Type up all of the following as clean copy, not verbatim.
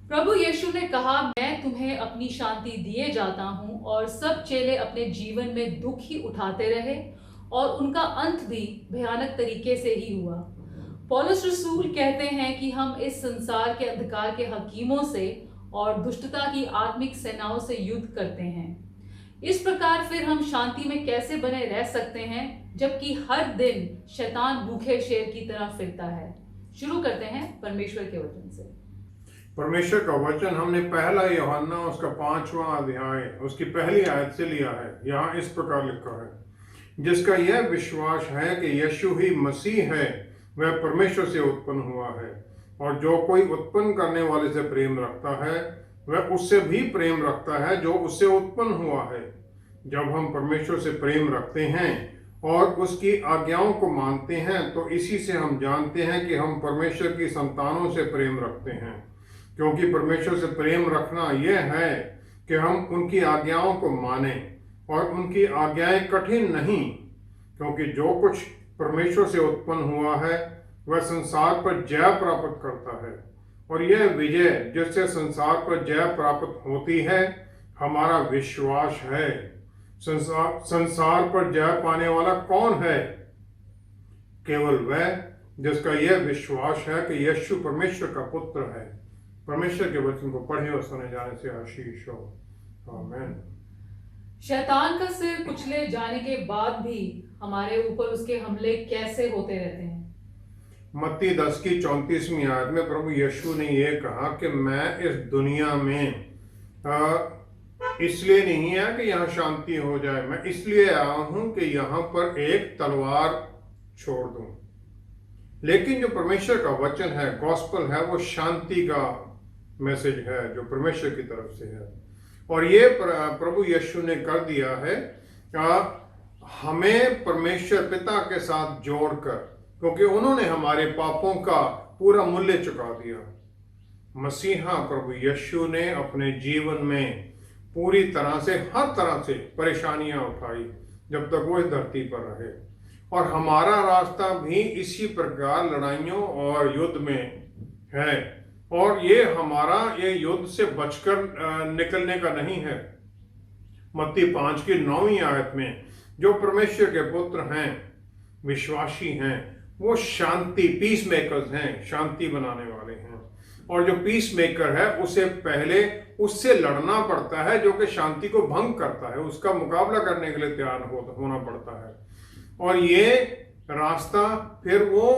प्रभु यीशु ने कहा, मैं तुम्हें अपनी शांति दिए जाता हूँ, और सब चेले अपने जीवन में दुख ही उठाते रहे और उनका अंत भी भयानक तरीके से ही हुआ। पौलुस रसूल कहते हैं कि हम इस संसार के अंधकार के हकीमों से और दुष्टता की आत्मिक सेनाओं से युद्ध करते हैं। इस प्रकार फिर हम शांति में कैसे बने रह सकते हैं, जबकि हर दिन शैतान भूखे शेर की तरह फिरता है। शुरू करते हैं परमेश्वर के वचन से। परमेश्वर का वचन हमने पहला यूहन्ना उसका 5वां अध्याय उसकी पहली आयत से लिया है। यहाँ इस प्रकार लिखा है, जिसका यह विश्वास है कि यीशु ही मसीह है, वह परमेश्वर से उत्पन्न हुआ है, और जो कोई उत्पन्न करने वाले से प्रेम रखता है वह उससे भी प्रेम रखता है जो उससे उत्पन्न हुआ है। जब हम परमेश्वर से प्रेम रखते हैं और उसकी आज्ञाओं को मानते हैं तो इसी से हम जानते हैं कि हम परमेश्वर की संतानों से प्रेम रखते हैं, क्योंकि परमेश्वर से प्रेम रखना यह है कि हम उनकी आज्ञाओं को मानें, और उनकी आज्ञाएं कठिन नहीं, क्योंकि जो कुछ परमेश्वर से उत्पन्न हुआ है वह संसार पर जय प्राप्त करता है, और यह विजय जिससे संसार पर जय प्राप्त होती है हमारा विश्वास है। संसार पर जय पाने वाला कौन है? केवल वह जिसका यह विश्वास है कि यीशु परमेश्वर का पुत्र है। परमेश्वर के वचन को पढ़े और सुने जाने से आशीष हो। आमीन। शैतान का सिर कुचले जाने के बाद भी हमारे ऊपर उसके हमले कैसे होते रहते हैं? मत्ती 10 की 34वीं आयत में प्रभु यीशु ने यह कहा कि मैं इस दुनिया में इसलिए नहीं है कि यहाँ शांति हो जाए, मैं इसलिए आया हूं कि यहाँ पर एक तलवार छोड़ दूं। लेकिन जो परमेश्वर का वचन है, गॉस्पल है, वो शांति का मैसेज है जो परमेश्वर की तरफ से है, और ये प्रभु यीशु ने कर दिया है हमें परमेश्वर पिता के साथ जोड़कर, क्योंकि उन्होंने हमारे पापों का पूरा मूल्य चुका दिया। मसीहा प्रभु यीशु ने अपने जीवन में पूरी तरह से हर तरह से परेशानियां उठाई जब तक वो इस धरती पर रहे, और हमारा रास्ता भी इसी प्रकार लड़ाइयों और युद्ध में है, और ये युद्ध से बचकर निकलने का नहीं है। मत्ती 5 की 9वीं आयत में जो परमेश्वर के पुत्र हैं, विश्वासी हैं, वो शांति पीस मेकर्स हैं, शांति बनाने वाले हैं, और जो पीस मेकर है उसे पहले उससे लड़ना पड़ता है जो कि शांति को भंग करता है, उसका मुकाबला करने के लिए तैयार होना पड़ता है, और ये रास्ता फिर वो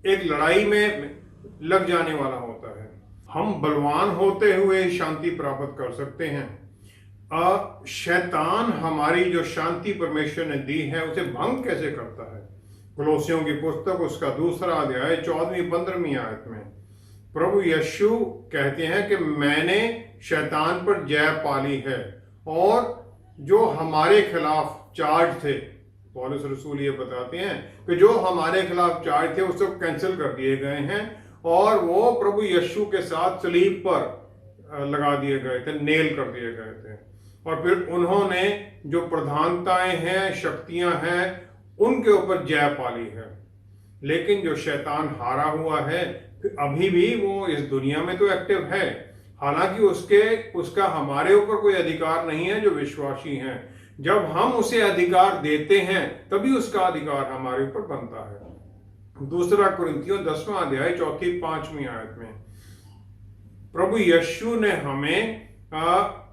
एक लड़ाई में लग जाने वाला होता है। हम बलवान होते हुए शांति प्राप्त कर सकते हैं। शैतान हमारी जो शांति परमेश्वर ने दी है उसे भंग कैसे करता है? कुलोसियों की पुस्तक उसका 2 अध्याय 14-15 आयत में प्रभु यीशु कहते हैं कि मैंने शैतान पर जय पाली है, और जो हमारे खिलाफ चार्ज थे, पौलुस रसूल ये बताते हैं कि जो हमारे खिलाफ चार्ज थे उसको कैंसिल कर दिए गए हैं, और वो प्रभु यीशु के साथ सलीब पर लगा दिए गए थे, नेल कर दिए गए थे, और फिर उन्होंने जो प्रधानताएं हैं, शक्तियां हैं, उनके ऊपर जय पाली है। लेकिन जो शैतान हारा हुआ है अभी भी वो इस दुनिया में तो एक्टिव है, हालांकि उसका हमारे ऊपर कोई अधिकार नहीं है जो विश्वासी हैं। जब हम उसे अधिकार देते हैं तभी उसका अधिकार हमारे ऊपर बनता है। 2 कुरिन्थियों 10वां अध्याय 4-5वीं आयत में प्रभु यीशु ने हमें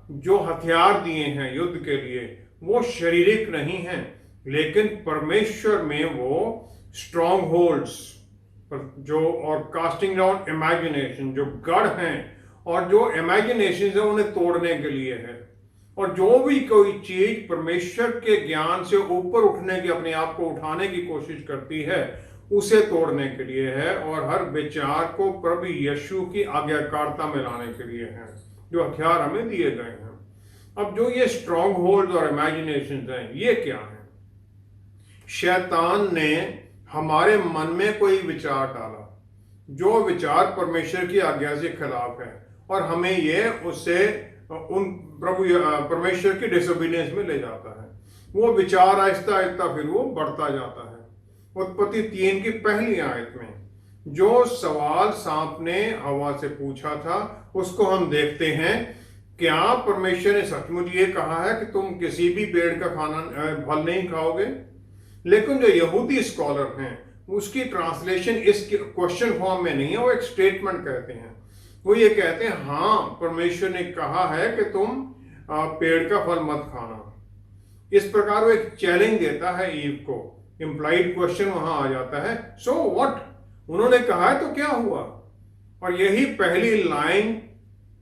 जो हथियार दिए हैं युद्ध के लिए वो शारीरिक नहीं है, लेकिन परमेश्वर में वो स्ट्रॉन्ग होल्ड्स जो और कास्टिंग डाउन इमेजिनेशन, जो गढ़ हैं और जो इमेजिनेशन है उन्हें तोड़ने के लिए है, और जो भी कोई चीज परमेश्वर के ज्ञान से ऊपर उठने की, अपने आप को उठाने की कोशिश करती है उसे तोड़ने के लिए है, और हर विचार को प्रभु यीशु की आज्ञाकारिता में लाने के लिए है, जो हथियार हमें दिए गए हैं। अब जो ये स्ट्रॉन्ग होल्ड और इमेजिनेशन हैं, ये क्या है? शैतान ने हमारे मन में कोई विचार डाला जो विचार परमेश्वर की आज्ञा से खिलाफ है, और हमें ये उससे परमेश्वर की डिसोबीडियंस में ले जाता है। वो विचार आहिस्ता आहिस्ता फिर वो बढ़ता जाता है। उत्पत्ति 3 की पहली आयत में जो सवाल सांप ने हवा से पूछा था उसको हम देखते हैं, क्या परमेश्वर ने सचमुच ये कहा है कि तुम किसी भी पेड़ का खाना फल नहीं खाओगे? लेकिन जो यहूदी स्कॉलर हैं उसकी ट्रांसलेशन इस क्वेश्चन फॉर्म में नहीं है, वो एक स्टेटमेंट कहते हैं। वो ये कहते हैं हाँ परमेश्वर ने कहा है कि तुम पेड़ का फल मत खाना। इस प्रकार वो एक चैलेंज देता है ईव को। इम्प्लाइड क्वेश्चन वहां आ जाता है, सो व्हाट, उन्होंने कहा है तो क्या हुआ? और यही पहली लाइन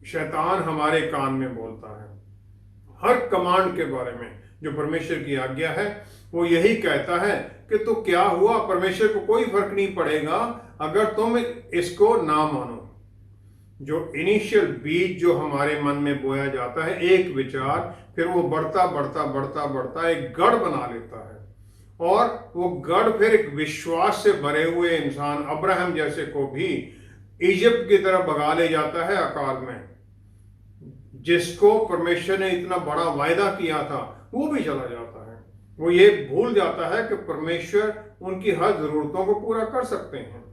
शैतान हमारे कान में बोलता है। हर कमांड के बारे में जो परमेश्वर की आज्ञा है वो यही कहता है कि तो क्या हुआ, परमेश्वर को कोई फर्क नहीं पड़ेगा अगर तुम इसको ना मानो। जो इनिशियल बीज जो हमारे मन में बोया जाता है, एक विचार, फिर वो बढ़ता बढ़ता बढ़ता बढ़ता एक गढ़ बना लेता है, और वो गढ़ फिर एक विश्वास से भरे हुए इंसान अब्राहम जैसे को भी इजिप्ट की तरफ भगा ले जाता है अकाल में। जिसको परमेश्वर ने इतना बड़ा वायदा किया था वो भी चला जाता है। वो ये भूल जाता है कि परमेश्वर उनकी हर जरूरतों को पूरा कर सकते हैं।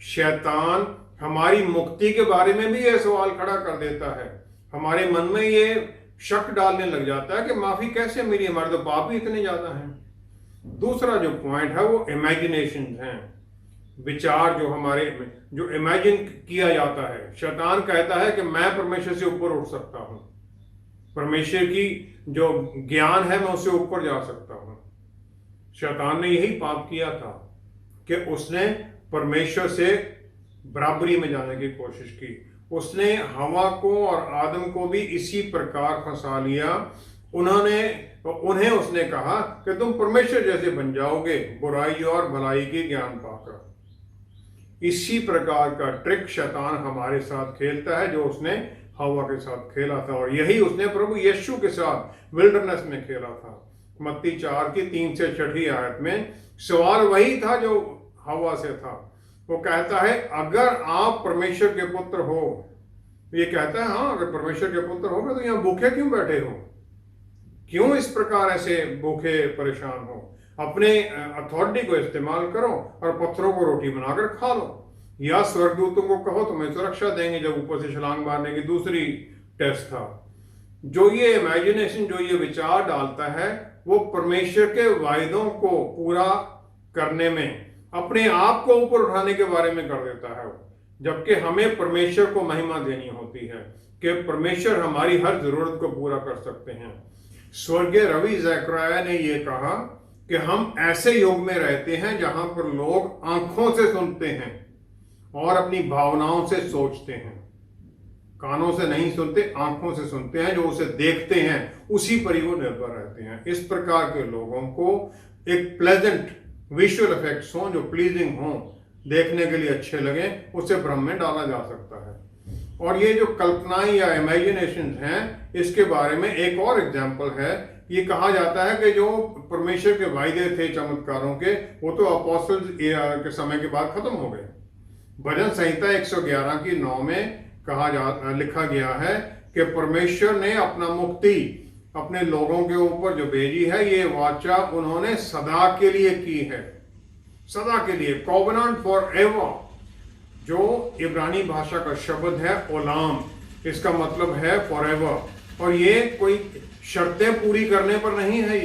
शैतान हमारी मुक्ति के बारे में भी यह सवाल खड़ा कर देता है। हमारे मन में ये शक डालने लग जाता है कि माफी कैसे मिली, हमारे तो पाप ही इतने ज्यादा हैं। दूसरा जो पॉइंट है वो इमेजिनेशन हैं, विचार जो हमारे जो इमेजिन किया जाता है। शैतान कहता है कि मैं परमेश्वर से ऊपर उठ सकता हूं, परमेश्वर की जो ज्ञान है मैं उससे ऊपर जा सकता हूं। शैतान ने यही पाप किया था कि उसने परमेश्वर से बराबरी में जाने की कोशिश की। उसने हवा को और आदम को भी इसी प्रकार फंसा लिया। उन्हें उसने कहा कि तुम परमेश्वर जैसे बन जाओगे, बुराई और भलाई की ज्ञान पाकर। इसी प्रकार का ट्रिक शैतान हमारे साथ खेलता है जो उसने हवा के साथ खेला था, और यही उसने प्रभु यीशु के साथ विल्डरनेस में खेला था। मत्ती 4 की 3 से 6 आयत में सवाल वही था जो हवा से था। वो कहता है अगर आप परमेश्वर के पुत्र हो, ये कहता है हाँ अगर परमेश्वर के पुत्र हो तो यहाँ भूखे क्यों बैठे हो, क्यों इस प्रकार ऐसे भूखे परेशान हो? अपने अथॉरिटी को इस्तेमाल करो और पत्थरों को रोटी बनाकर खा लो, या स्वर्गदूतों को कहो तुम्हें सुरक्षा देंगे, जब ऊपर से छलांग मारने की दूसरी टेस्ट था। जो ये इमेजिनेशन, जो ये विचार डालता है, वो परमेश्वर के वायदों को पूरा करने में अपने आप को ऊपर उठाने के बारे में कर देता है, जबकि हमें परमेश्वर को महिमा देनी होती है कि परमेश्वर हमारी हर जरूरत को पूरा कर सकते हैं। स्वर्गीय रवि ज़करिया ने यह कहा कि हम ऐसे युग में रहते हैं जहां पर लोग आंखों से सुनते हैं और अपनी भावनाओं से सोचते हैं। कानों से नहीं सुनते, आंखों से सुनते हैं, जो उसे देखते हैं उसी पर ही वो निर्भर रहते हैं। इस प्रकार के लोगों को एक प्लेजेंट विजुअल इफेक्ट्स हों, जो प्लीजिंग हों, देखने के लिए अच्छे लगे, उसे भ्रम में डाला जा सकता है। और ये जो कल्पनाएं या इमेजिनेशन हैं, इसके बारे में एक और एग्जाम्पल है। ये कहा जाता है कि जो परमेश्वर के वायदे थे चमत्कारों के, वो तो अपोस्टल्स के समय के बाद खत्म हो गए। भजन संहिता 111 की 9 में लिखा गया है कि परमेश्वर ने अपना मुक्ति अपने लोगों के ऊपर जो भेजी है, ये वाचा उन्होंने सदा के लिए की है। सदा के लिए, कॉवेनेंट फॉर एवर, जो इब्रानी भाषा का शब्द है ओलाम, इसका मतलब है फॉर एवर। और ये कोई शर्तें पूरी करने पर नहीं है,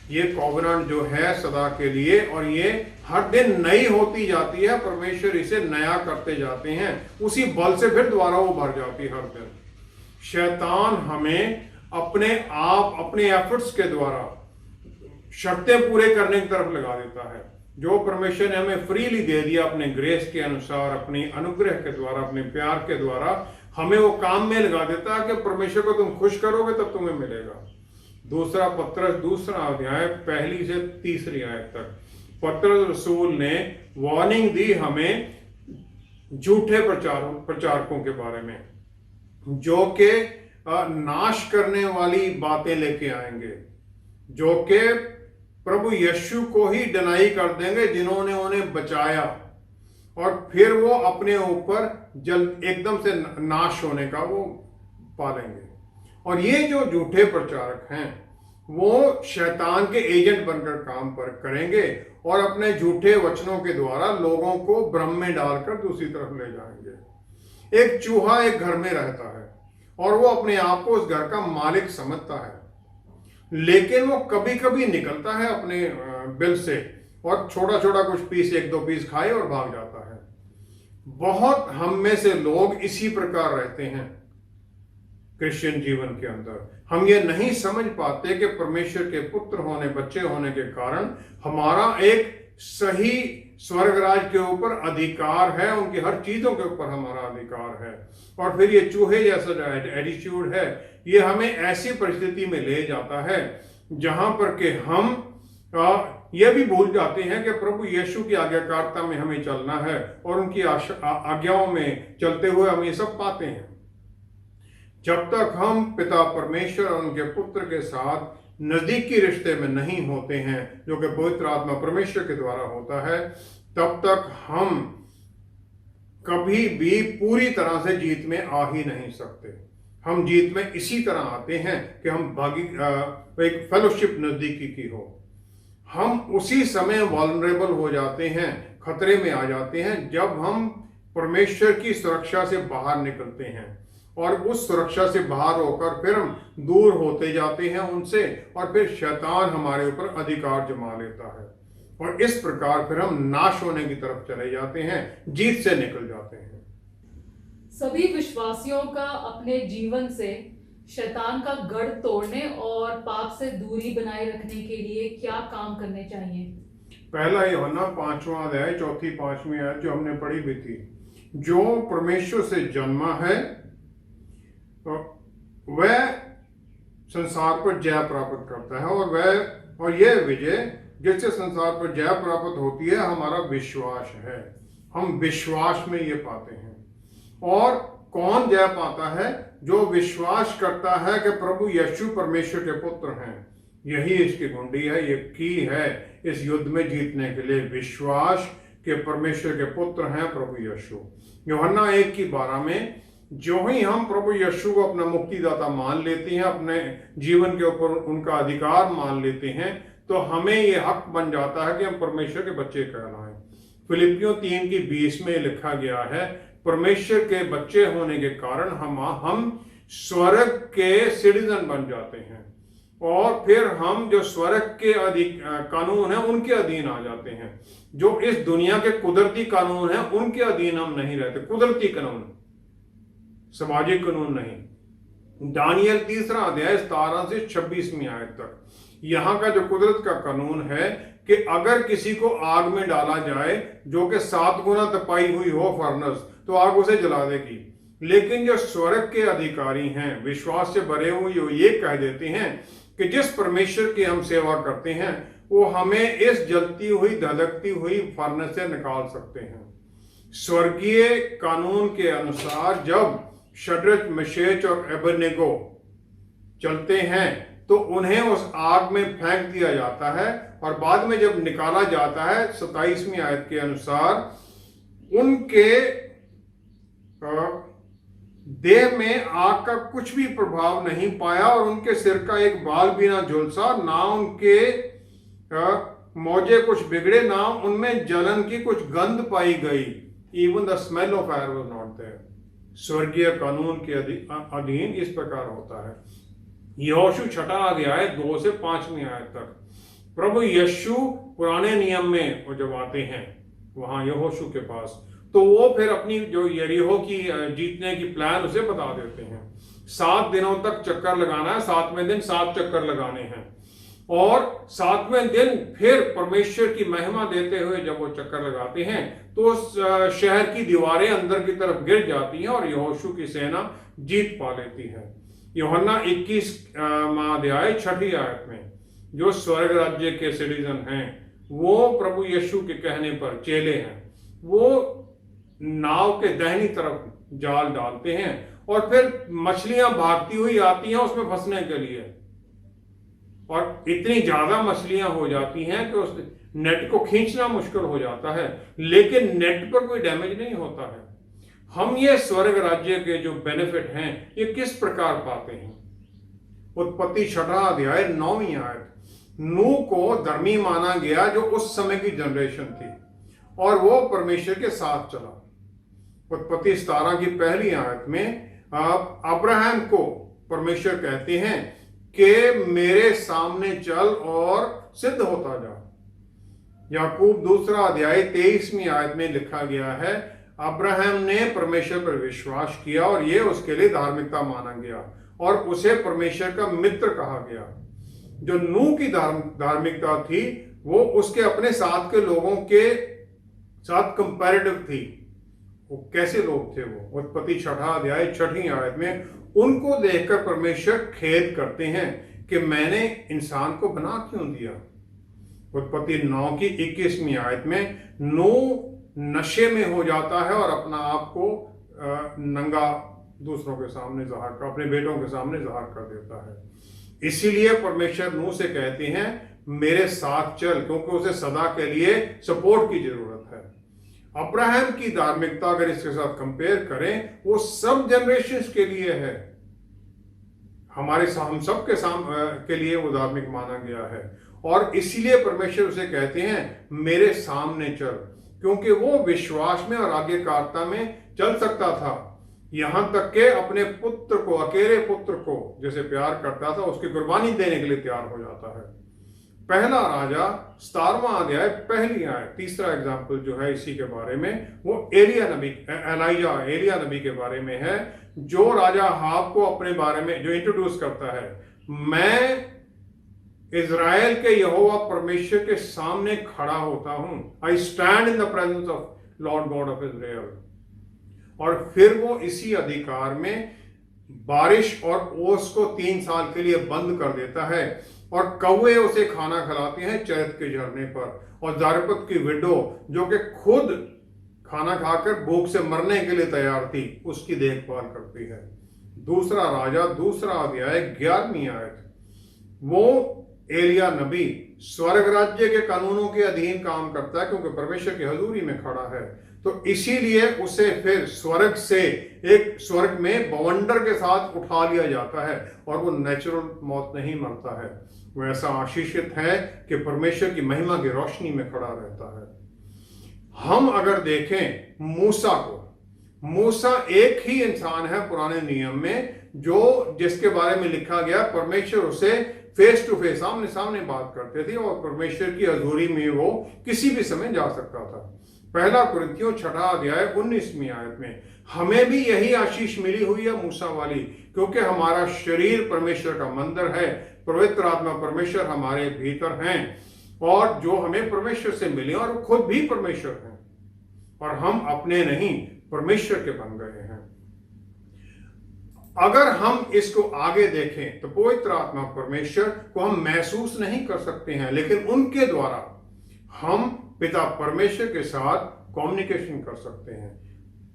ये कॉवेनेंट जो है सदा के लिए, और ये हर दिन नई होती जाती है। परमेश्वर इसे नया करते जाते हैं, उसी बल से फिर दोबारा वो भर जाती है हर दिन। शैतान हमें अपने आप, अपने एफर्ट्स के द्वारा शर्तें पूरे करने की तरफ लगा देता है। जो परमेश्वर ने हमें फ्रीली दे दिया अपने ग्रेस के अनुसार, अपनी अनुग्रह के द्वारा, अपने प्यार के द्वारा, हमें वो काम में लगा देता है कि परमेश्वर को तुम खुश करोगे तब तुम्हें मिलेगा। दूसरा पत्रस 2 अध्याय 1 से 3 आयत तक पत्रस रसूल ने वार्निंग दी हमें झूठे प्रचारकों के बारे में, जो कि नाश करने वाली बातें लेके आएंगे, जो कि प्रभु यीशु को ही डिनाई कर देंगे जिन्होंने उन्हें बचाया, और फिर वो अपने ऊपर जल्द एकदम से नाश होने का वो पालेंगे। और ये जो झूठे प्रचारक हैं वो शैतान के एजेंट बनकर काम पर करेंगे और अपने झूठे वचनों के द्वारा लोगों को भ्रम में डालकर दूसरी तरफ ले जाएंगे। एक चूहा एक घर में रहता है और वो अपने आप को उस घर का मालिक समझता है, लेकिन वो कभी कभी निकलता है अपने बिल से और छोटा छोटा कुछ पीस, एक दो पीस खाए और भाग जाता है। बहुत हम में से लोग इसी प्रकार रहते हैं क्रिश्चियन जीवन के अंदर। हम ये नहीं समझ पाते कि परमेश्वर के पुत्र होने, बच्चे होने के कारण हमारा एक सही स्वर्गराज के ऊपर अधिकार है, उनकी हर चीजों के ऊपर हमारा अधिकार है। और फिर ये चूहे जैसा जो एटीट्यूड है, ये हमें ऐसी परिस्थिति में ले जाता है जहां पर के हम यह भी भूल जाते हैं कि प्रभु यीशु की आज्ञाकारिता में हमें चलना है और उनकी आज्ञाओं में चलते हुए हम ये सब पाते हैं। जब तक हम पिता परमेश्वर और उनके पुत्र के साथ नजदीकी रिश्ते में नहीं होते हैं, जो कि पवित्र आत्मा परमेश्वर के द्वारा होता है, तब तक हम कभी भी पूरी तरह से जीत में आ ही नहीं सकते। हम जीत में इसी तरह आते हैं कि हम एक फेलोशिप नजदीकी की हो। हम उसी समय वल्नरेबल हो जाते हैं, खतरे में आ जाते हैं, जब हम परमेश्वर की सुरक्षा से बाहर निकलते हैं और उस सुरक्षा से बाहर होकर फिर हम दूर होते जाते हैं उनसे, और फिर शैतान हमारे ऊपर अधिकार जमा लेता है और इस प्रकार फिर हम नाश होने की तरफ चले जाते हैं, जीत से निकल जाते हैं। सभी विश्वासियों का अपने जीवन से शैतान का गढ़ तोड़ने और पाप से दूरी बनाए रखने के लिए क्या काम करने चाहिए? पहला यूहन्ना 5वां अध्याय 4-5वीं आयत जो हमने पढ़ी भी थी, जो परमेश्वर से जन्मा है वह संसार पर जय प्राप्त करता है, और यह विजय जिससे संसार पर जय प्राप्त होती है हमारा विश्वास है। हम विश्वास में ये पाते हैं। और कौन जय पाता है? जो विश्वास करता है कि प्रभु यीशु परमेश्वर के पुत्र हैं। यही इसकी कुंडी है, ये की है इस युद्ध में जीतने के लिए, विश्वास के परमेश्वर के पुत्र हैं प्रभु यीशु। यूहन्ना 1:12 में जो ही हम प्रभु यीशु को अपना मुक्तिदाता मान लेते हैं, अपने जीवन के ऊपर उनका अधिकार मान लेते हैं, तो हमें ये हक बन जाता है कि हम परमेश्वर के बच्चे कहलाएं। फिलिपियों 3:20 में लिखा गया है, परमेश्वर के बच्चे होने के कारण हम स्वर्ग के सिटीजन बन जाते हैं, और फिर हम जो स्वर्ग के कानून है उनके अधीन आ जाते हैं। जो इस दुनिया के कुदरती कानून है उनके अधीन हम नहीं रहते। कुदरती कानून, सामाजिक कानून नहीं। दानियल 3 अध्याय 17 से 26वीं आयत तक यहाँ का जो कुदरत का कानून है कि अगर किसी को आग में डाला जाए जो कि 7 गुना तपाई हुई हो फर्नेस, तो आग उसे जला देगी। लेकिन जो स्वर्ग के अधिकारी हैं, विश्वास से भरे हुए, वो ये कह देते हैं कि जिस परमेश्वर की हम सेवा करते हैं वो हमें इस जलती हुई, धधकती हुई फर्नेस से निकाल सकते हैं। स्वर्गीय कानून के अनुसार जब शद्रक, मेशक और अबेदनगो चलते हैं तो उन्हें उस आग में फेंक दिया जाता है, और बाद में जब निकाला जाता है 27वीं आयत के अनुसार उनके देह में आग का कुछ भी प्रभाव नहीं पाया, और उनके सिर का एक बाल भी ना झुलसा, ना उनके मोजे कुछ बिगड़े, ना उनमें जलन की कुछ गंध पाई गई। Even the smell of fire was not there. स्वर्गीय कानून के अधीन इस प्रकार होता है। यहोशू 6 अध्याय 2 से 5वीं आयत तक प्रभु यीशु पुराने नियम में वो जब आते हैं वहां यहोशू के पास, तो वो फिर अपनी जो यरीहो की जीतने की प्लान उसे बता देते हैं। 7 दिनों तक चक्कर लगाना है, 7वें दिन 7 चक्कर लगाने हैं, और 7वें दिन फिर परमेश्वर की महिमा देते हुए जब वो चक्कर लगाते हैं तो शहर की दीवारें अंदर की तरफ गिर जाती हैं और यहोशू की सेना जीत पा लेती है। यूहन्ना 21वां अध्याय 6वीं आयत में जो स्वर्ग राज्य के सिटीजन हैं, वो प्रभु यीशु के कहने पर चेले हैं, वो नाव के दाहिनी तरफ जाल डालते हैं और फिर मछलियां भागती हुई आती हैं उसमें फंसने के लिए, और इतनी ज्यादा मछलियां हो जाती हैं कि उस नेट को खींचना मुश्किल हो जाता है, लेकिन नेट पर कोई डैमेज नहीं होता है। हम ये स्वर्ग राज्य के जो बेनिफिट हैं ये किस प्रकार पाते हैं? उत्पत्ति 6 अध्याय 9वीं आयत, नूह को धर्मी माना गया जो उस समय की जनरेशन थी, और वो परमेश्वर के साथ चला, उत्पत्ति 17 की पहली आयत में अब्राहम को परमेश्वर कहते हैं कि मेरे सामने चल और सिद्ध होता जा। याकूब 2 अध्याय 23वीं आयत में लिखा गया है, अब्राहम ने परमेश्वर पर विश्वास किया और यह उसके लिए धार्मिकता माना गया और उसे परमेश्वर का मित्र कहा गया। जो नूह की धार्मिकता थी वो उसके अपने साथ के लोगों के साथ कंपैरेटिव थी। वो कैसे लोग थे? वो उत्पत्ति 6 अध्याय 6वीं आयत में उनको देखकर परमेश्वर खेद करते हैं कि मैंने इंसान को बना क्यों दिया। उत्पत्ति 9 की 21वीं आयत में नूह नशे में हो जाता है और अपना आप को नंगा दूसरों के सामने ज़ाहिर कर, अपने बेटों के सामने ज़ाहिर कर देता है। इसीलिए परमेश्वर नूह से कहते हैं मेरे साथ चल, क्योंकि उसे सदा के लिए सपोर्ट की जरूरत है। अब्राहम की धार्मिकता अगर इसके साथ कंपेयर करें, वो सब जनरेशंस के लिए है, हम सब के लिए वो धार्मिक माना गया है। और इसीलिए परमेश्वर उसे कहते हैं मेरे सामने चल, क्योंकि वो विश्वास में और आज्ञाकारिता में चल सकता था। यहां तक के अपने पुत्र को, अकेले पुत्र को जैसे प्यार करता था, उसकी कुर्बानी देने के लिए तैयार हो जाता है। पहला राजा 17वां अध्याय पहली आयत, तीसरा एग्जाम्पल जो है इसी के बारे में, वो एलिया नबी के बारे में है, जो राजा अहाब को अपने बारे में जो इंट्रोड्यूस करता है, मैं इज़राइल के यहोवा परमेश्वर के सामने खड़ा होता हूं, I stand in the presence of Lord God of Israel. और फिर वो इसी अधिकार में बारिश और ओस को 3 साल के लिए बंद कर देता है और कौवे उसे खाना खिलाते हैं चरत के झरने पर। और जारपत की विडो जो कि खुद खाना खाकर भूख से मरने के लिए तैयार थी, उसकी देखभाल करती है। दूसरा राजा 2 अध्याय 11वीं आयत, वो एलिया नबी स्वर्ग राज्य के कानूनों के अधीन काम करता है, क्योंकि परमेश्वर की हजूरी में खड़ा है। तो इसीलिए उसे फिर स्वर्ग में बवंडर के साथ उठा लिया जाता है और वो नेचुरल मौत नहीं मरता है। वो ऐसा आशीषित है कि परमेश्वर की महिमा की रोशनी में खड़ा रहता है। हम अगर देखें मूसा एक ही इंसान है पुराने नियम में जिसके बारे में लिखा गया परमेश्वर उसे फेस टू फेस, आमने सामने बात करते थे और परमेश्वर की हजूरी में वो किसी भी समय जा सकता था। पहला कुरिन्थियों 6 अध्याय 19वीं आयत में हमें भी यही आशीष मिली हुई है मूसा वाली, क्योंकि हमारा शरीर परमेश्वर का मंदिर है, पवित्र आत्मा परमेश्वर हमारे भीतर हैं और जो हमें परमेश्वर से मिले और खुद भी परमेश्वर हैं और हम अपने नहीं परमेश्वर के बन गए हैं। अगर हम इसको आगे देखें तो पवित्र आत्मा परमेश्वर को हम महसूस नहीं कर सकते हैं, लेकिन उनके द्वारा हम पिता परमेश्वर के साथ कम्युनिकेशन कर सकते हैं।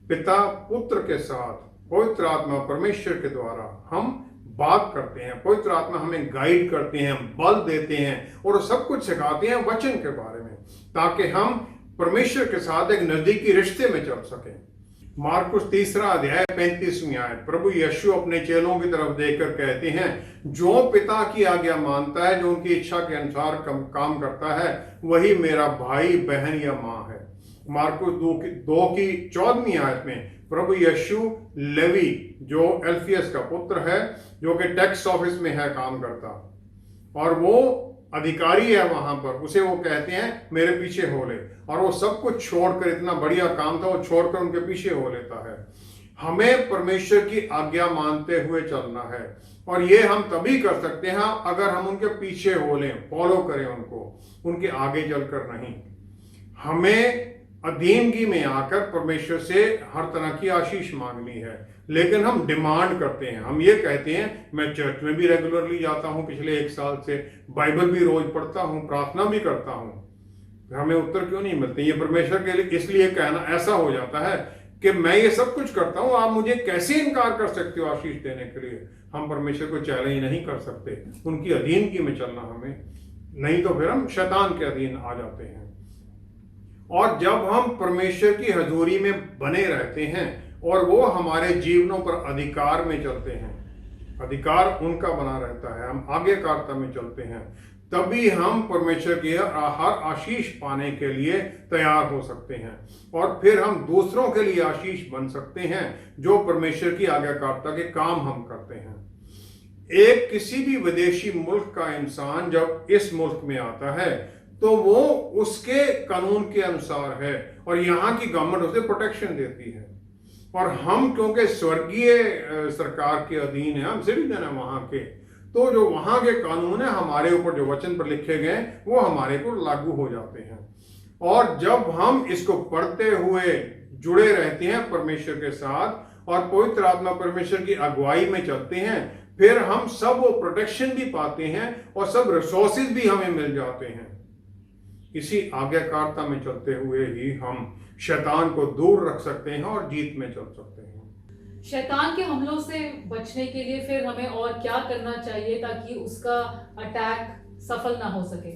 पिता पुत्र के साथ पवित्र आत्मा परमेश्वर के द्वारा हम बात करते हैं। पवित्र आत्मा हमें गाइड करते हैं, बल देते हैं और सब कुछ सिखाते हैं वचन के बारे में, ताकि हम परमेश्वर के साथ एक नजदीकी रिश्ते में चल सकें। मार्कुस 3 अध्याय 35वीं आयत, प्रभु यीशु अपने चेलों की तरफ देखकर कहते हैं, जो पिता की आज्ञा मानता है, जो उनकी इच्छा के अनुसार काम करता है, वही मेरा भाई बहन या माँ है। मार्कुस 2 की 14वीं आयत में प्रभु यीशु लेवी जो एल्फियस का पुत्र है, जो कि टैक्स ऑफिस में है काम करता और वो अधिकारी है वहां पर, उसे वो कहते हैं मेरे पीछे हो ले, और वो सब कुछ छोड़कर, इतना बढ़िया काम था वो छोड़कर उनके पीछे हो लेता है। हमें परमेश्वर की आज्ञा मानते हुए चलना है और ये हम तभी कर सकते हैं अगर हम उनके पीछे हो लें, फॉलो करें उनको, उनके आगे चलकर नहीं। हमें अधीनगी में आकर परमेश्वर से हर तरह की आशीष मांगनी है, लेकिन हम डिमांड करते हैं। हम ये कहते हैं मैं चर्च में भी रेगुलरली जाता हूं, पिछले 1 साल से बाइबल भी रोज पढ़ता हूं, प्रार्थना भी करता हूं, हमें उत्तर क्यों नहीं मिलते? ये परमेश्वर के लिए इसलिए कहना ऐसा हो जाता है कि मैं ये सब कुछ करता हूं, आप मुझे कैसे इनकार कर सकते हो आशीष देने के लिए? हम परमेश्वर को चैलेंज नहीं कर सकते, उनकी अधीनगी में चलना हमें, नहीं तो फिर हम शैतान के अधीन आ जाते हैं। और जब हम परमेश्वर की हजूरी में बने रहते हैं और वो हमारे जीवनों पर अधिकार में चलते हैं, अधिकार उनका बना रहता है, हम आज्ञाकारिता में चलते हैं, तभी हम परमेश्वर की हर आशीष पाने के लिए तैयार हो सकते हैं और फिर हम दूसरों के लिए आशीष बन सकते हैं जो परमेश्वर की आज्ञाकारिता के काम हम करते हैं। एक किसी भी विदेशी मुल्क का इंसान जब इस मुल्क में आता है तो वो उसके कानून के अनुसार है और यहाँ की गवर्नमेंट उसे प्रोटेक्शन देती है और हम क्योंकि स्वर्गीय सरकार के अधीन है, हम सिटीजन है वहाँ के, तो जो वहाँ के कानून है हमारे ऊपर जो वचन पर लिखे गए वो हमारे को लागू हो जाते हैं। और जब हम इसको पढ़ते हुए जुड़े रहते हैं परमेश्वर के साथ और पवित्र आत्मा परमेश्वर की अगुवाई में चलते हैं, फिर हम सब वो प्रोटेक्शन भी पाते हैं और सब रिसोर्सेज भी हमें मिल जाते हैं। इसी आज्ञाकारिता में चलते हुए ही हम शैतान को दूर रख सकते हैं और जीत में चल सकते हैं। शैतान के हमलों से बचने के लिए फिर हमें और क्या करना चाहिए ताकि उसका अटैक सफल ना हो सके?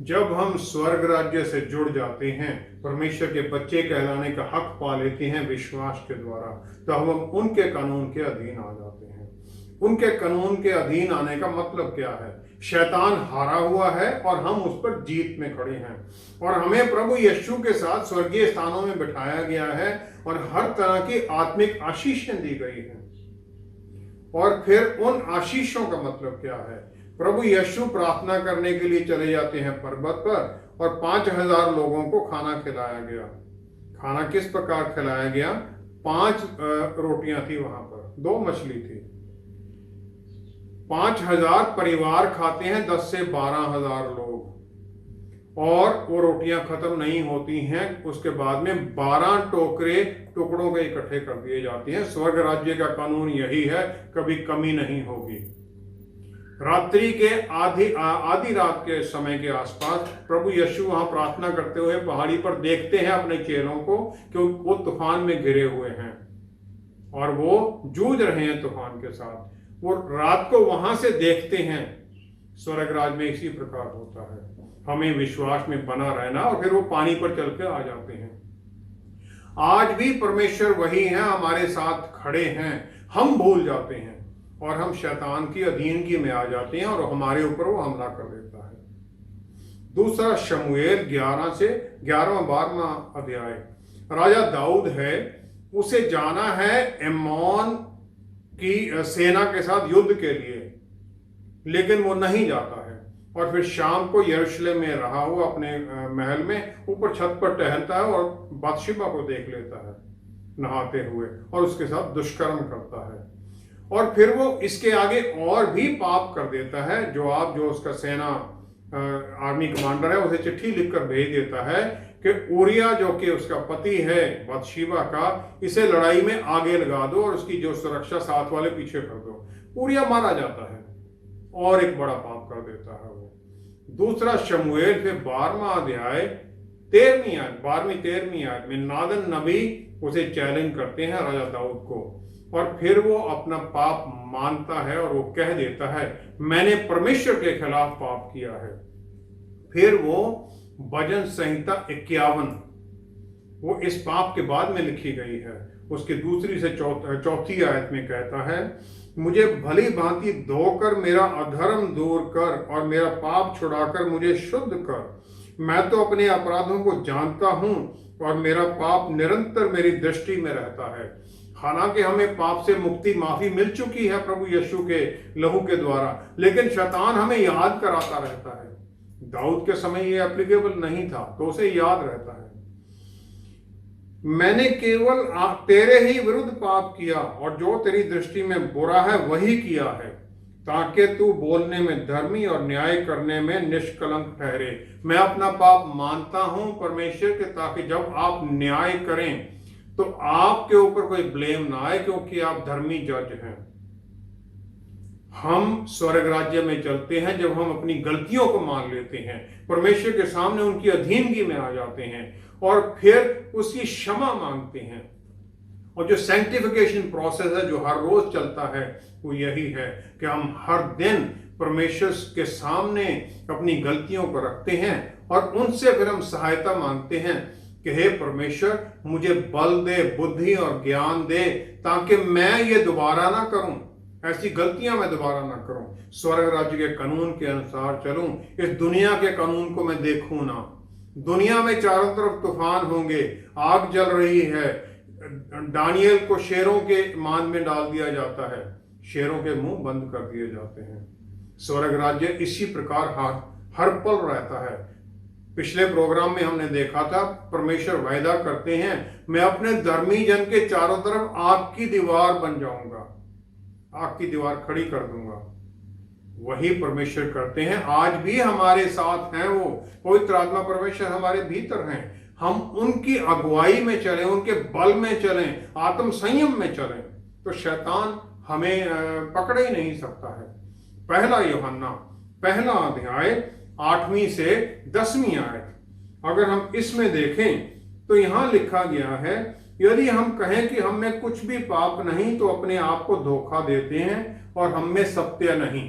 जब हम स्वर्ग राज्य से जुड़ जाते हैं, परमेश्वर के बच्चे कहलाने का हक पा लेते हैं विश्वास के द्वारा, तो हम उनके कानून के अधीन आ जाते हैं। उनके कानून के अधीन आने का मतलब क्या है? शैतान हारा हुआ है और हम उस पर जीत में खड़े हैं और हमें प्रभु यीशु के साथ स्वर्गीय स्थानों में बिठाया गया है और हर तरह की आत्मिक आशीषें दी गई हैं। और फिर उन आशीषों का मतलब क्या है? प्रभु यीशु प्रार्थना करने के लिए चले जाते हैं पर्वत पर और 5000 लोगों को खाना खिलाया गया। खाना किस प्रकार खिलाया गया? 5 रोटियां थी वहां पर, 2 मछली थी। 5000 परिवार खाते हैं, 10 से 12,000 लोग, और वो रोटियां खत्म नहीं होती हैं। उसके बाद में 12 टोकरे टुकड़ों के इकट्ठे कर दिए जाते हैं। स्वर्ग राज्य का कानून यही है, कभी कमी नहीं होगी। रात्रि के आधी रात के समय के आसपास प्रभु यीशु वहां प्रार्थना करते हुए पहाड़ी पर देखते हैं अपने चेलों को कि वो तूफान में घिरे हुए हैं और वो जूझ रहे हैं तूफान के साथ। वो रात को वहां से देखते हैं। स्वर्ग राज में इसी प्रकार होता है, हमें विश्वास में बना रहना और फिर वो पानी पर चल के आ जाते हैं। आज भी परमेश्वर वही है, हमारे साथ खड़े हैं। हम भूल जाते हैं और हम शैतान की अधीनगी में आ जाते हैं और हमारे ऊपर वो हमला कर देता है। दूसरा शमूएल 11 से 11वां-12वां अध्याय। राजा दाऊद है, उसे जाना है एमोन की सेना के साथ युद्ध के लिए, लेकिन वो नहीं जाता है और फिर शाम को यरूशलेम में रहा हुआ अपने महल में ऊपर छत पर टहलता है और बादशिबा को देख लेता है नहाते हुए और उसके साथ दुष्कर्म करता है। और फिर वो इसके आगे और भी पाप कर देता है। जो उसका सेना आर्मी कमांडर है उसे चिट्ठी लिखकर भेज देता है कि उरिया जो कि उसका पति है बतशीबा का, इसे लड़ाई में आगे लगा दो और उसकी जो सुरक्षा साथ वाले पीछे कर दो। उरिया मारा जाता है और एक बड़ा पाप कर देता है वो। दूसरा शमूएल फिर 12वां अध्याय 12वीं-13वीं आयत में नादन नबी उसे चैलेंज करते हैं राजा दाऊद को और फिर वो अपना पाप मानता है और वो कह देता है मैंने परमेश्वर के खिलाफ पाप किया है। फिर वो भजन संहिता 51 वो इस पाप के बाद में लिखी गई है, उसके दूसरी से चौथी आयत में कहता है मुझे भली भांति धोकर मेरा अधर्म दूर कर और मेरा पाप छुड़ाकर मुझे शुद्ध कर। मैं तो अपने अपराधों को जानता हूं और मेरा पाप निरंतर मेरी दृष्टि में रहता है। हालांकि हमें पाप से मुक्ति माफी मिल चुकी है प्रभु यीशु के लहू के द्वारा, लेकिन शैतान हमें याद कराता रहता है। दाऊद के समय ये एप्लीकेबल नहीं था तो उसे याद रहता है मैंने केवल तेरे ही विरुद्ध पाप किया और जो तेरी दृष्टि में बुरा है वही किया है, ताकि तू बोलने में धर्मी और न्याय करने में निष्कलंक ठहरे। मैं अपना पाप मानता हूं परमेश्वर के, ताकि जब आप न्याय करें तो आपके ऊपर कोई ब्लेम ना आए, क्योंकि आप धर्मी जज हैं। हम स्वर्ग राज्य में चलते हैं जब हम अपनी गलतियों को मान लेते हैं, परमेश्वर के सामने उनकी अधीनगी में आ जाते हैं और फिर उसकी क्षमा मांगते हैं। और जो सैंक्टिफिकेशन प्रोसेस है जो हर रोज चलता है वो यही है कि हम हर दिन परमेश्वर के सामने अपनी गलतियों को रखते हैं और उनसे फिर हम सहायता मांगते हैं कि हे परमेश्वर मुझे बल दे, बुद्धि और ज्ञान दे, ताकि मैं ये दोबारा ना करूं। ऐसी गलतियां मैं दोबारा ना करूं, स्वर्ग राज्य के कानून के अनुसार चलूं, इस दुनिया के कानून को मैं देखूं ना। दुनिया में चारों तरफ तूफान होंगे, आग जल रही है, दानियल को शेरों के मान में डाल दिया जाता है, शेरों के मुंह बंद कर दिए जाते हैं। स्वर्ग राज्य इसी प्रकार हर पल रहता है। पिछले प्रोग्राम में हमने देखा था, परमेश्वर वायदा करते हैं, मैं अपने धर्मी जन के चारों तरफ आग की दीवार बन जाऊंगा, आग की दीवार खड़ी कर दूंगा। वही परमेश्वर करते हैं, आज भी हमारे साथ हैं वो पवित्र आत्मा परमेश्वर हमारे भीतर हैं। हम उनकी अगुवाई में चलें, उनके बल में चलें, आत्म संयम में चलें, तो शैतान हमें पकड़ ही नहीं सकता है। पहला यूहन्ना पहला अध्याय 8वीं से 10वीं आयत, अगर हम इसमें देखें तो यहां लिखा गया है, यदि हम कहें कि हम में कुछ भी पाप नहीं तो अपने आप को धोखा देते हैं और हम में सत्य नहीं।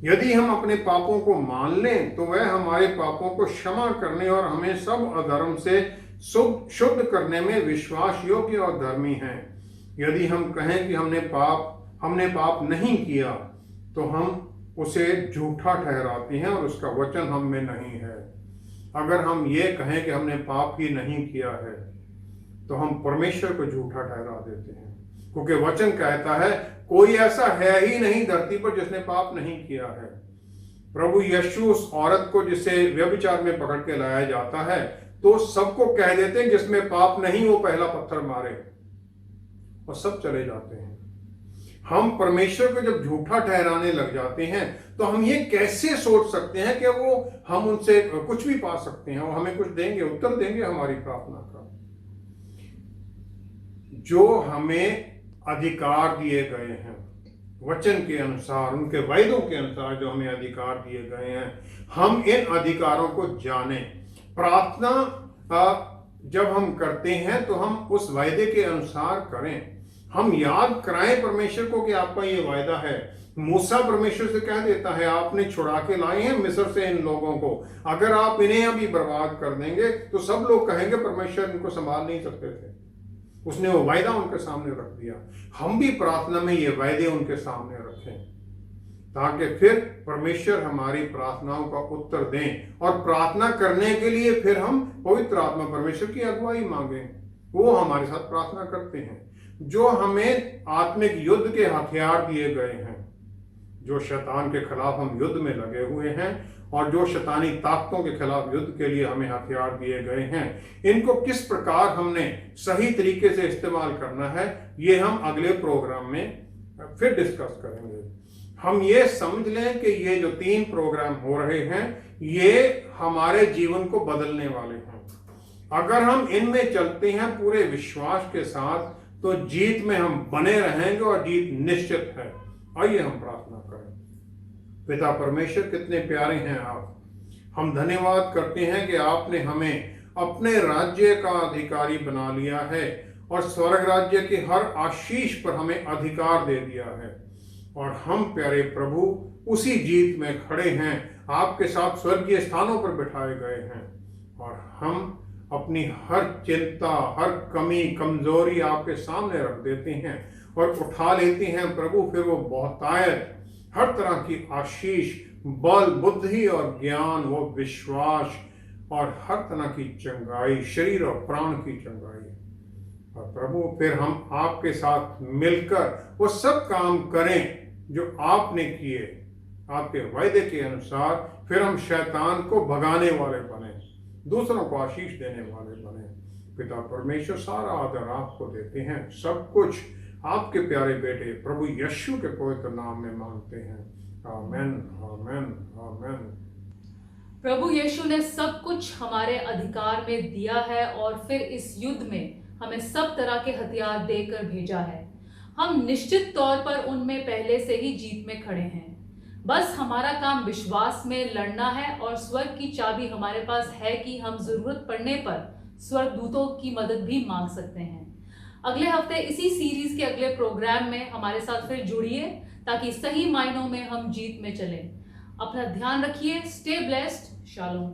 यदि हम अपने पापों को मान लें तो वह हमारे पापों को क्षमा करने और हमें सब अधर्म से शुद्ध करने में विश्वास योग्य और धर्मी है। यदि हम कहें कि हमने पाप नहीं किया तो हम उसे झूठा ठहराते हैं और उसका वचन हम में नहीं है। अगर हम ये कहें कि हमने पाप ही नहीं किया है तो हम परमेश्वर को झूठा ठहरा देते हैं, क्योंकि वचन कहता है कोई ऐसा है ही नहीं धरती पर जिसने पाप नहीं किया है। प्रभु यीशु उस औरत को जिसे व्यभिचार में पकड़ के लाया जाता है तो सबको कह देते हैं जिसमें पाप नहीं वो पहला पत्थर मारे, और सब चले जाते हैं। हम परमेश्वर को जब झूठा ठहराने लग जाते हैं तो हम ये कैसे सोच सकते हैं कि वो हम उनसे कुछ भी पा सकते हैं, वो हमें कुछ देंगे, उत्तर देंगे हमारी प्रार्थना का। जो हमें अधिकार दिए गए हैं वचन के अनुसार, उनके वायदों के अनुसार जो हमें अधिकार दिए गए हैं, हम इन अधिकारों को जानें। प्रार्थना जब हम करते हैं तो हम उस वायदे के अनुसार करें। हम याद कराएं परमेश्वर को कि आपका ये वायदा है। मूसा परमेश्वर से कह देता है, आपने छुड़ा के लाए हैं मिस्र से इन लोगों को, अगर आप इन्हें अभी बर्बाद कर देंगे तो सब लोग कहेंगे परमेश्वर इनको संभाल नहीं सकते थे। उसने वो वायदा उनके सामने रख दिया। हम भी प्रार्थना में ये वायदे उनके सामने रखें ताकि फिर परमेश्वर हमारी प्रार्थनाओं का उत्तर दें, और प्रार्थना करने के लिए फिर हम पवित्र आत्मा परमेश्वर की अगुवाई मांगें। वो हमारे साथ प्रार्थना करते हैं। जो हमें आत्मिक युद्ध के हथियार दिए गए हैं, जो शैतान के खिलाफ हम युद्ध में लगे हुए हैं और जो शैतानी ताकतों के खिलाफ युद्ध के लिए हमें हथियार दिए गए हैं, इनको किस प्रकार हमने सही तरीके से इस्तेमाल करना है, ये हम अगले प्रोग्राम में फिर डिस्कस करेंगे। हम ये समझ लें कि ये जो 3 प्रोग्राम हो रहे हैं ये हमारे जीवन को बदलने वाले हैं। अगर हम इनमें चलते हैं पूरे विश्वास के साथ तो जीत में हम बने रहेंगे और जीत निश्चित है। आइए हम प्रार्थना करें। पिता परमेश्वर, कितने प्यारे हैं आप। हम धन्यवाद करते हैं कि आपने हमें अपने राज्य का अधिकारी बना लिया है और स्वर्ग राज्य की हर आशीष पर हमें अधिकार दे दिया है, और हम प्यारे प्रभु उसी जीत में खड़े हैं, आपके साथ स्वर्गीय स्थानों पर बिठाए गए हैं, और हम अपनी हर चिंता, हर कमी, कमजोरी आपके सामने रख देते हैं और उठा लेते हैं प्रभु। फिर वो बहुतायत, हर तरह की आशीष, बल, बुद्धि और ज्ञान, वो विश्वास और हर तरह की चंगाई, शरीर और प्राण की चंगाई, और प्रभु फिर हम आपके साथ मिलकर वो सब काम करें जो आपने किए, आपके वायदे के अनुसार। फिर हम शैतान को भगाने वाले बने, दूसरों को आशीष देने वाले बने। पिता परमेश्वर, सारा आदर आपको देते हैं। सब कुछ आपके प्यारे बेटे प्रभु यीशु के पवित्र नाम में मांगते हैं। आमेन, आमेन, आमेन। प्रभु यीशु ने सब कुछ हमारे अधिकार में दिया है और फिर इस युद्ध में हमें सब तरह के हथियार देकर भेजा है। हम निश्चित तौर पर उनमें पहले से ही जीत में खड़े हैं। बस हमारा काम विश्वास में लड़ना है, और स्वर्ग की चाबी हमारे पास है कि हम जरूरत पड़ने पर स्वर्गदूतों की मदद भी मांग सकते हैं। अगले हफ्ते इसी सीरीज के अगले प्रोग्राम में हमारे साथ फिर जुड़िए ताकि सही मायनों में हम जीत में चलें। अपना ध्यान रखिए। Stay blessed. शालोम।